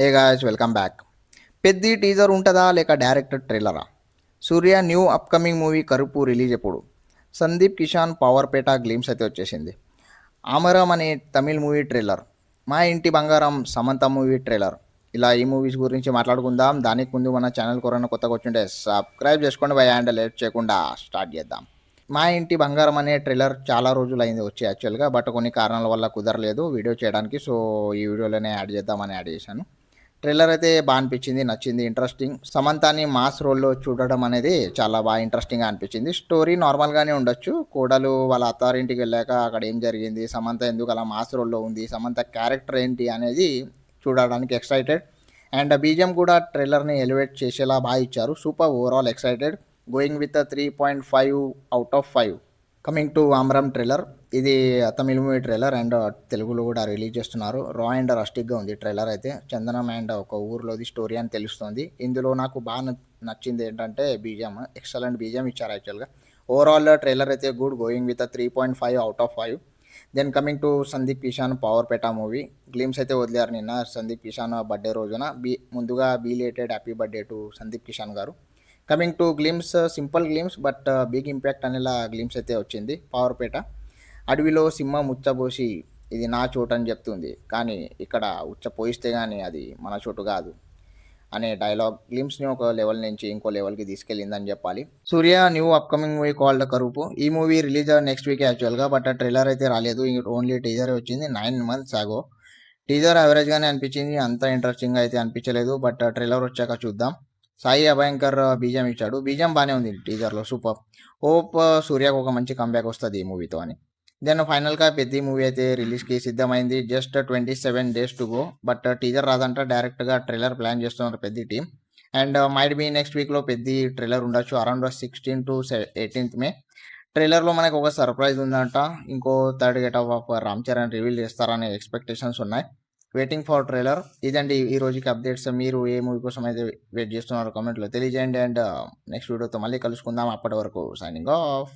Hey guys, welcome back. Peddi teaser ఉంటుందా లేక director ట్రైలరా? సూర్య new upcoming movie కరుపు release ఎప్పుడు? Sandeep Kishan Powerpet glimpse అయితే వచ్చేసింది. ఆమరం అనే తమిళ్ మూవీ ట్రైలర్, మా ఇంటి బంగారం సమంత మూవీ ట్రైలర్. ఇలా ఈ మూవీస్ గురించి మాట్లాడుకుందాం. దానికి ముందు మన ఛానల్ కొరన్న కొత్తగా వచ్చింటే సబ్స్క్రైబ్ చేసుకోండి బై, అండ్ లేట్ చేయకుండా స్టార్ట్ చేద్దాం. మా ఇంటి బంగారం అనే ట్రైలర్ చాలా రోజులు అయింది వచ్చి యాక్చువల్గా, బట్ కొన్ని కారణాల వల్ల కుదరలేదు వీడియో చేయడానికి. సో ఈ వీడియోలోనే యాడ్ చేద్దామని యాడ్ చేశాను. ట్రైలర్ అయితే బాగా అనిపించింది, నచ్చింది, ఇంట్రెస్టింగ్. సమంతాని మాస్ రోల్లో చూడడం అనేది చాలా బాగా ఇంట్రెస్టింగ్గా అనిపించింది. స్టోరీ నార్మల్గానే ఉండొచ్చు. కోడలు వాళ్ళ అత్తారింటికి వెళ్ళాక అక్కడ ఏం జరిగింది, సమంత ఎందుకు అలా మాస్ రోల్లో ఉంది, సమంత క్యారెక్టర్ ఏంటి అనేది చూడడానికి ఎక్సైటెడ్. అండ్ బీజిఎం కూడా ట్రైలర్ని ఎలివేట్ చేసేలా బాగా ఇచ్చారు. Super, overall excited. Going with 3.5 out of 5. Coming to ఆమ్రమ్ ట్రైలర్. ఇది తమిళ మూవీ ట్రైలర్ అండ్ తెలుగులో కూడా రిలీజ్ చేస్తున్నారు. రా అండ్ రస్టిక్గా ఉంది ట్రైలర్ అయితే. చందనం అండ్ ఒక ఊర్లోది స్టోరీ అని తెలుస్తుంది. ఇందులో నాకు బాగా నచ్చింది ఏంటంటే బీజిఎం. ఎక్సలెంట్ బీజిఎం ఇచ్చారు యాక్చువల్గా. ఓవరాల్ ట్రైలర్ అయితే good, going with 3.5 out of 5. Then coming to Sandeep Kishan Powerpeta movie glimpse అయితే వదిలేరు నిన్న సందీప్ కిషాన్ బర్త్డే రోజున. ముందుగా belated happy birthday to Sandeep Kishan garu. Coming to glimpse, simple glimpse but big impact అనేలా గ్లిమ్స్ అయితే వచ్చింది. పవర్పేట అడవిలో సింహం ఉచ్చబోసి ఇది నా చోటు అని చెప్తుంది, కానీ ఇక్కడ ఉచ్చపోయిస్తే కానీ అది మన చోటు కాదు అనే డైలాగ్ గ్లిమ్స్ని ఒక లెవెల్ నుంచి ఇంకో లెవెల్కి తీసుకెళ్ళిందని చెప్పాలి. సూర్య న్యూ అప్కమింగ్ మూవీ కాల్డ్ కరూపు. ఈ మూవీ రిలీజ్ నెక్స్ట్ వీక్ యాక్చువల్గా, బట్ ట్రైలర్ అయితే రాలేదు. ఓన్లీ టీజర్ వచ్చింది 9 months ఆగో. టీజర్ యావరేజ్గానే అనిపించింది, అంత ఇంట్రెస్టింగ్గా అయితే అనిపించలేదు. బట్ ట్రైలర్ వచ్చాక చూద్దాం. సాయి అభయంకర్ బీజం ఇచ్చాడు. బీజం బాగానే ఉంది టీజర్లో, సూపర్. హోప్ సూర్యకు ఒక మంచి కంబ్యాక్ వస్తుంది ఈ మూవీతో అని. దెన్ ఫైనల్గా పెద్ద మూవీ అయితే రిలీజ్కి సిద్ధమైంది. Just 27 days to go. But teaser రాదంట, డైరెక్ట్గా ట్రైలర్ ప్లాన్ చేస్తున్నారు పెద్ద team. And might be next వీక్లో పెద్ద ట్రైలర్ ఉండొచ్చు, అరౌండ్ 16 to 18th May. ట్రైలర్లో మనకు ఒక సర్ప్రైజ్ ఉందంట. ఇంకో third getup of Ram Charan reveal చేస్తారనే ఎక్స్పెక్టేషన్స్ ఉన్నాయి. Waiting for trailer. ఇదండి ఈ రోజుకి అప్డేట్స్. మీరు ఏ మూవీ కోసం అయితే వెయిట్ చేస్తున్నారో కామెంట్లో తెలియజేయండి. అండ్ నెక్స్ట్ వీడియోతో మళ్ళీ కలుసుకుందాం. అప్పటి వరకు సైనింగ్ ఆఫ్.